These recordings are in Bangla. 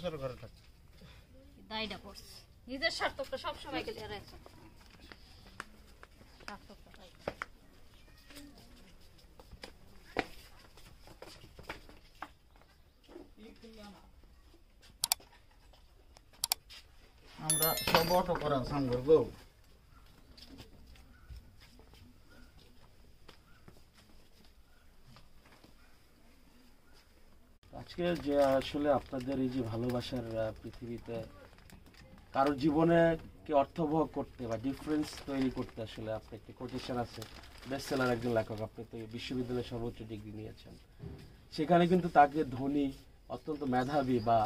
বছর ঘরে থাকে দায়টা পড়ছে নিজের স্বার্থটা সব সময় কে দিয়ে রাখছে আমরা সব অটো করা সামগর গো আজকে যে আসলে আপনাদের এই যে ভালোবাসার পৃথিবীতে কারোর জীবনে কে অর্থবহ করতে বা ডিফারেন্স তৈরি করতে আসলে আপনার একটা কোটেশন আছে বেস্ট সেলার একজন লেখক, আপনি তো বিশ্ববিদ্যালয়ে সর্বোচ্চ ডিগ্রি নিয়েছেন, সেখানে কিন্তু তাকে ধনী অত্যন্ত মেধাবী বা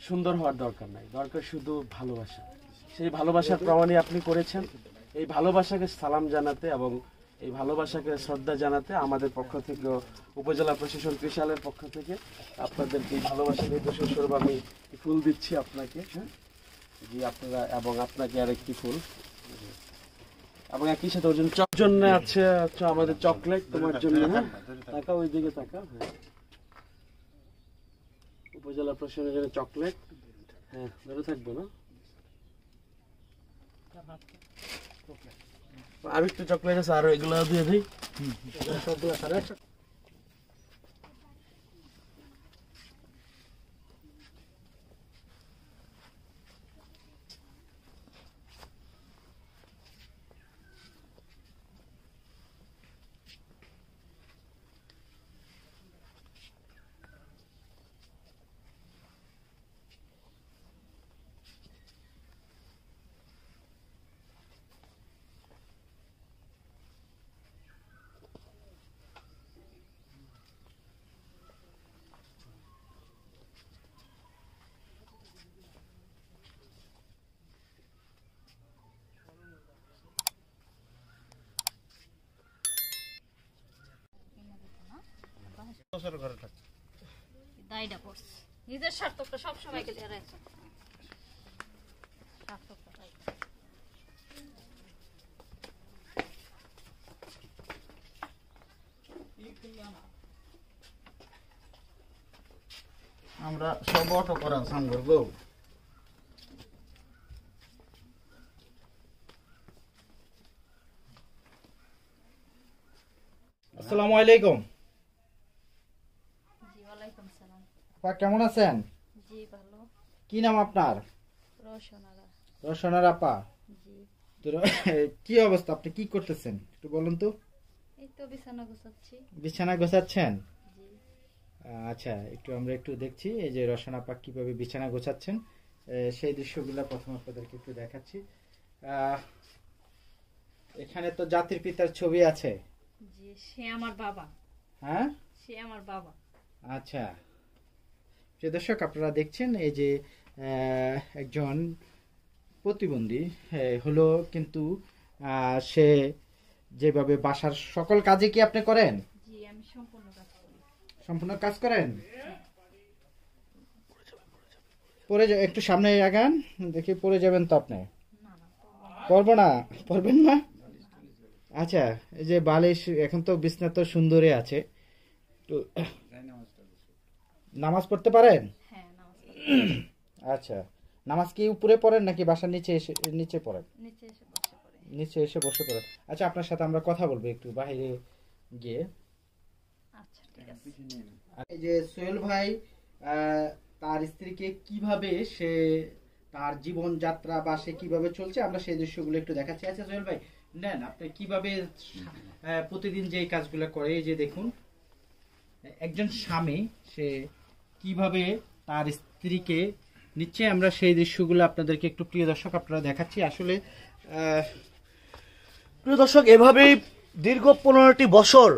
সুন্দর হওয়ার দরকার নাই, দরকার শুধু ভালোবাসা। সেই ভালোবাসার প্রমাণই আপনি করেছেন। এই ভালোবাসাকে সালাম জানাতে এবং এই ভালোবাসাকে শ্রদ্ধা জানাতে আমাদের পক্ষ থেকে, উপজেলা প্রশাসন ত্রিশালের পক্ষ থেকে আপনাদেরকে এই ভালোবাসা নিদর্শন স্বরূপ আমি ফুল দিচ্ছি আপনাকে। হ্যাঁ জি, আপনারা এবং আপনাকে আরেকটি ফুল এবং একই সাথে ওর জন্য আছে আমাদের চকলেট তোমার জন্য। হ্যাঁ টাকা ওই দিকে টাকা। হ্যাঁ উপজেলা প্রশাসনের জন্য চকলেট। হ্যাঁ ধরে থাকবো না, আর একটু চকলেট আছে, আরো এগুলো দিয়ে দিই সবগুলো সারা। বছর ঘরে থাকে দায়টা পড়ছে নিজের স্বার্থটা সব সময় কে দিয়ে রাখছে আমরা সব অটো করা সামগর গো আসসালামু আলাইকুম। জি ওয়ালাইকুম সালাম। আপা কেমন আছেন? জি ভালো। কি নাম আপনার? রোশনারা। রোশনারা আপা। জি। তো কি অবস্থা, আপনি কি করতেছেন একটু বলুন তো। এই তো বিছানা গোছাচ্ছি। বিছানা গোছাচ্ছেন? জি। আচ্ছা আমরা একটু দেখছি এই যে রোশনা আপা কিভাবে বিছানা গোছাচ্ছেন, সেই দৃশ্যগুলো প্রথম আপনাদেরকে একটু দেখাচ্ছি। এখানে তো জাতির পিতার ছবি আছে। জি, সে আমার বাবা। হ্যাঁ সে আমার বাবা। আচ্ছা প্রিয় দর্শক, আপনারা দেখছেন এই যে একজন প্রতিবন্ধী হলো, কিন্তু সে যেভাবে বাসার সকল কাজে কি আপনি করেন? জি আমি সম্পূর্ণ কাজ করি। সম্পূর্ণ কাজ করেন? পরে একটু সামনে আগান, দেখি পরে যাবেন তো আপনি। পড়বো না? পড়বেন না? আচ্ছা এই যে বালিশ, এখন তো বিছনা তো সুন্দরই আছে, তো নামাজ পড়তে পারেন? হ্যাঁ নামাজ পড়ি। আচ্ছা নামাজ কি উপরে পড়েন নাকি বাসার নিচে পড়েন? নিচে এসে বসে পড়ি। নিচে এসে বসে পড়েন। আচ্ছা আপনার সাথে আমরা কথা বলবো একটু বাইরে গিয়ে। আচ্ছা ঠিক আছে। এই যে সোহেল ভাই তার স্ত্রীকে কিভাবে সে তার জীবন যাত্রা বা সে কিভাবে চলছে আমরা সেই দৃশ্যগুলো একটু দেখাচ্ছি। আচ্ছা সোহেল ভাই নেন, আপনি কিভাবে প্রতিদিন যে কাজগুলো করে, এই যে দেখুন একজন স্বামী সে কিভাবে তার স্ত্রীকে নিচ্ছে, আমরা সেই দৃশ্যগুলো আপনাদেরকে একটু প্রিয় দর্শক আপনারা দেখাচ্ছি। আসলে প্রিয় দর্শক, এভাবেই দীর্ঘ 15টি বছর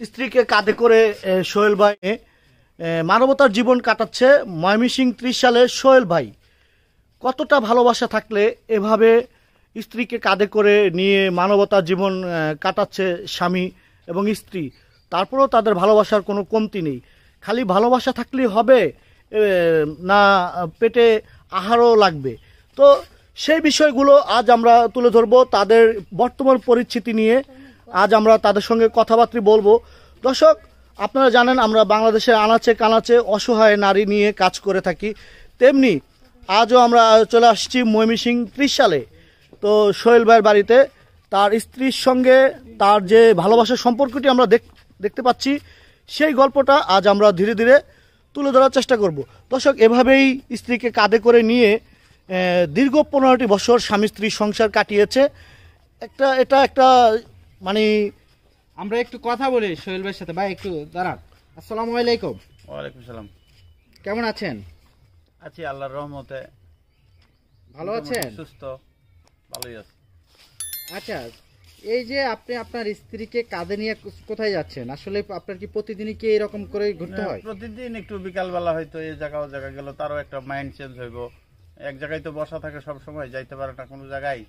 স্ত্রীকে কাঁধে করে সোহেল ভাই মানবতার জীবন কাটাচ্ছে। ময়মনসিংহ 30 সালে সোহেল ভাই কতটা ভালোবাসা থাকলে এভাবে স্ত্রীকে কাঁধে করে নিয়ে মানবতার জীবন কাটাচ্ছে স্বামী এবং স্ত্রী, তারপরেও তাদের ভালোবাসার কোনো কমতি নেই। খালি ভালোবাসা থাকলেই হবে না, পেটে আহারও লাগবে। তো সেই বিষয়গুলো আজ আমরা তুলে ধরবো, তাদের বর্তমান পরিস্থিতি নিয়ে আজ আমরা তাদের সঙ্গে কথাবার্তা বলবো। দর্শক আপনারা জানেন আমরা বাংলাদেশের আনাচে কানাচে অসহায় নারী নিয়ে কাজ করে থাকি। তেমনি আজও আমরা চলে আসছি ময়মনসিংহ 30 সালে। তো সোহেল ভাইয়ের বাড়িতে তার স্ত্রীর সঙ্গে তার যে ভালোবাসার সম্পর্কটি আমরা দেখতে পাচ্ছি, সেই গল্পটা আজ আমরা ধীরে ধীরে তুলে ধরার চেষ্টা করব। দর্শক, এভাবেই স্ত্রীকে কাঁধে করে নিয়ে দীর্ঘ 15টি বছর স্বামী স্ত্রী সংসার কাটিয়েছে। এটা একটা মানে আমরা একটু কথা বলি সোহেল ভাইয়ের সাথে। ভাই একটু দাঁড়ান। আসসালামু আলাইকুম। ওয়ালাইকুম সালাম। কেমন আছেন? আছি আল্লাহর রহমতে, ভালো আছেন? সুস্থ, ভালোই আছে। আচ্ছা, এই যে আপনি আপনার স্ত্রীকে কাঁধে নিয়ে কোথায় যাচ্ছেন? আসলে আপনার কি প্রতিদিনই কি এরকম করে ঘুরতে হয়? প্রতিদিন একটু বিকালবেলা হয়তো এই জায়গা ও জায়গা গেল, তারও একটা মাইন্ড চেঞ্জ হইব। এক জায়গায় তো বসা থাকে সব সময়, যাইতে পারে না কোনো জায়গায়।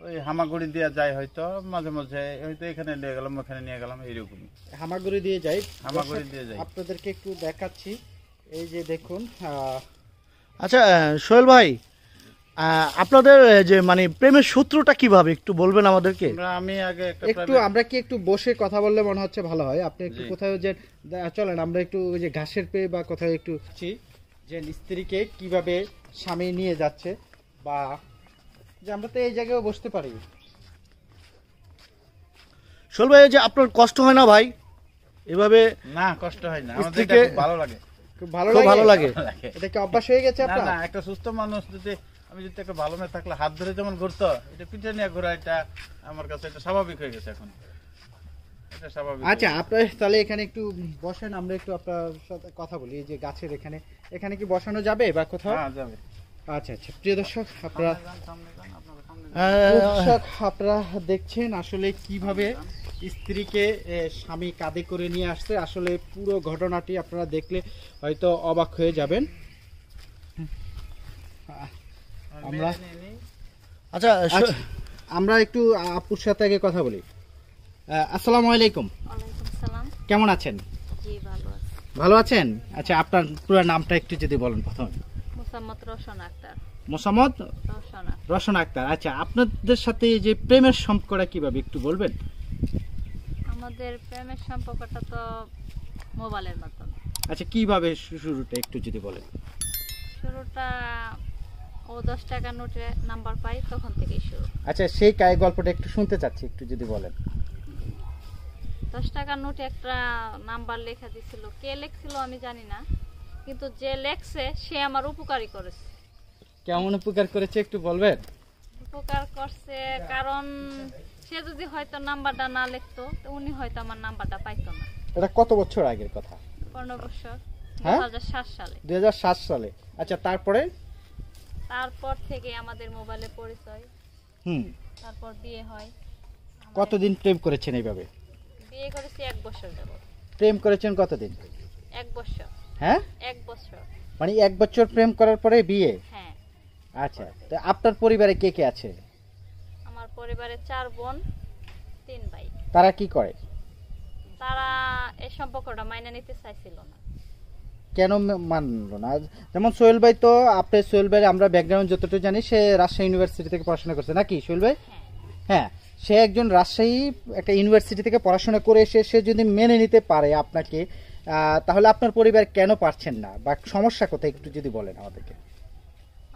ওই হামাগুড়ি দিয়ে যায়, হয়তো মাঝে মাঝে হয়তো এখানে নিয়ে গেলাম ওখানে নিয়ে গেলাম, এইরকমই হামাগুড়ি দিয়ে যাই। হামাগুড়ি দিয়ে যাই। আপনাদেরকে একটু দেখাচ্ছি, এই যে দেখুন। আচ্ছা সোহেল ভাই, আপনাদের যে মানে প্রেমের সূত্রটা কিভাবে একটু বলবেন আমাদেরকে? আমি আগে একটু আমরা কি একটু বসে কথা বললে মনে হচ্ছে ভালো হয়। আপনি একটু কোথাও যে চলেন আমরা একটু ওই যে ঘাসের পেয়ে বা কোথাও একটু যে স্ত্রীকে কিভাবে স্বামী নিয়ে যাচ্ছে, বা যে আমরা তো এই জায়গায় বসতে পারি। সোহেল ভাই, যে আপনার কষ্ট হয় না ভাই এভাবে? না, কষ্ট হয় না, আমাদের স্ত্রীকে খুব ভালো লাগে। খুব ভালো লাগে। এটা কি অভ্যাস হয়ে গেছে না আপনার? না, একটা সুস্থ মানুষ যদি, আমি যদি একটা ভালো মেয়ে থাকলে হাত ধরে যেমন ঘুরতো, এটা পিঠে নিয়ে ঘোরা, এটা আমার কাছে এটা স্বাভাবিক হয়ে গেছে এখন। এটা স্বাভাবিক। আচ্ছা, আপনার তাহলে এখানে একটু বসেন, আমরা একটু আপনার সাথে কথা বলি। এই যে গাছের এখানে কি বসানো যাবে বা কোথাও? হ্যাঁ, যাবে। আচ্ছা আচ্ছা, প্রিয় দর্শক আপনারা দেখছেন আসলে কিভাবে স্ত্রীকে স্বামী কাঁধে করে নিয়ে আসছে। আসলে পুরো ঘটনাটি আপনারা দেখলে হয়তো অবাক হয়ে যাবেন। আচ্ছা আমরা একটু আপুর সাথে আগে কথা বলি। আসসালামু আলাইকুম। ওয়ালাইকুম সালাম। কেমন আছেন? জি, ভালো আছি। ভালো আছেন? আচ্ছা, আপনার পুরো নামটা একটু যদি বলেন প্রথমে। মোসাম্মদ রওশন আক্তার। মোসাম্মদ রওশনা। রওশন আক্তার। আচ্ছা, আপনাদের সাথে এই যে প্রেমের সম্পর্কটা কিভাবে একটু বলবেন? আমাদের প্রেমের সম্পর্কটা তো মোবাইলের মাধ্যমে। আচ্ছা, কিভাবে শুরুটা একটু যদি বলেন। শুরুটা ও 10 টাকা নোটে নাম্বার পাই, তখন থেকেই শুরু। আচ্ছা, সেই গল্পটা একটু শুনতে চাচ্ছি, একটু যদি বলেন। 10 টাকার নোটে একটা নাম্বার লেখা দিছিল, কে লেখছিল আমি জানি না, কিন্তু যে লেখছে সে আমার উপকারই করেছে। কেমন উপকার করেছে একটু বলবেন? উপকার করছে কারণ সে যদি হয়তো নাম্বারটা না লিখতো তো উনি হয়তো আমার নাম্বারটা পাইতো না। এটা কত বছর আগের কথা? 15 বছর, হ্যাঁ? 2007 সালে। 2007 সালে। আচ্ছা, তারপর থেকে আমাদের মোবাইলে পরিচয়, তারপর বিয়ে হয়। কতদিন প্রেম করেছেন এইভাবে? বিয়ে করেছি 1 বছর যাবত। প্রেম করেছেন কতদিন? 1 বছর। হ্যাঁ, 1 বছর। মানে 1 বছর প্রেম করার পরে বিয়ে? হ্যাঁ। আচ্ছা, তো আপনার পরিবারে কে কে আছে? আমার পরিবারে 4 বোন, 3 ভাই। তারা কি করে? তারা এই সম্পর্কটা মাইনে নিতে চাইছিল না। কেন মানলো না? যেমন সোহেল ভাই, তো আপনার সোহেল ভাই আমরা ব্যাকগ্রাউন্ড যতটুকু জানি, সে রাজশাহী ইউনিভার্সিটি থেকে পড়াশোনা করছে নাকি সোহেল ভাই? হ্যাঁ, সে একজন রাজশাহী একটা ইউনিভার্সিটি থেকে পড়াশোনা করে এসে সে যদি মেনে নিতে পারে আপনাকে, তাহলে আপনার পরিবার কেন পারছেন না, বা সমস্যা কোথায় একটু যদি বলেন আমাদেরকে।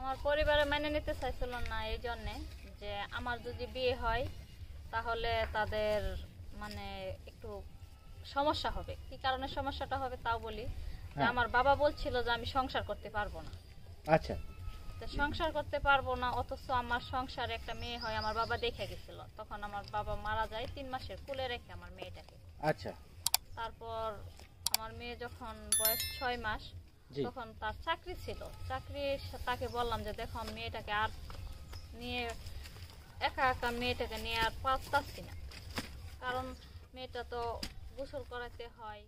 আমার পরিবারে মেনে নিতে চাইছিল না এই জন্যে যে আমার যদি বিয়ে হয় তাহলে তাদের মানে একটু সমস্যা হবে। কি কারণে সমস্যাটা হবে তাও বলি। যে আমার বাবা বলছিল যে আমি সংসার করতে পারবো না। আচ্ছা, তো সংসার করতে পারবো না, অথচ আমার সংসারে একটা মেয়ে হয় আমার বাবা দেখে গেছিল। তখন আমার বাবা মারা যায় 3 মাসের কোলে রেখে আমার মেয়েটাকে। আচ্ছা। তারপর আমার মেয়ে যখন বয়স 6 মাস, তখন তার চাকরি ছিল। তাকে বললাম যে দেখো আমি মেয়েটাকে আর নিয়ে একা মেয়েটাকে নিয়ে আর পারতাছি না, কারণ মেয়েটা তো গোসল করাতে হয়।